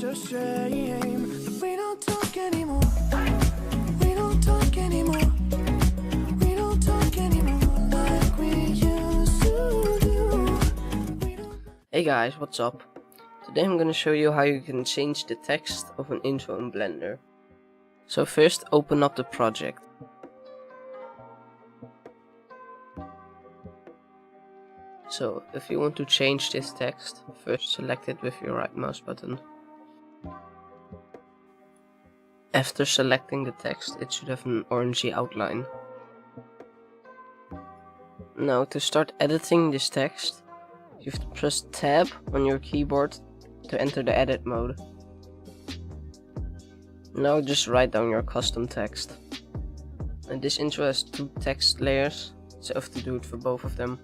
a shame that we don't talk anymore. We don't talk anymore. We don't talk anymore like we used to do. Hey guys, what's up? Today I'm gonna show you how you can change the text of an intro in Blender. So first open up the project. So if you want to change this text, first select it with your right mouse button. After selecting the text, it should have an orangey outline. Now to start editing this text, you have to press Tab on your keyboard to enter the edit mode. Now just write down your custom text. And this intro has 2 text layers, so you have to do it for both of them.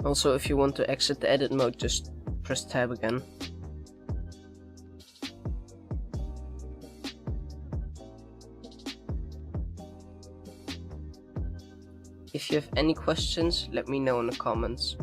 Also, if you want to exit the edit mode, just press Tab again. If you have any questions, let me know in the comments.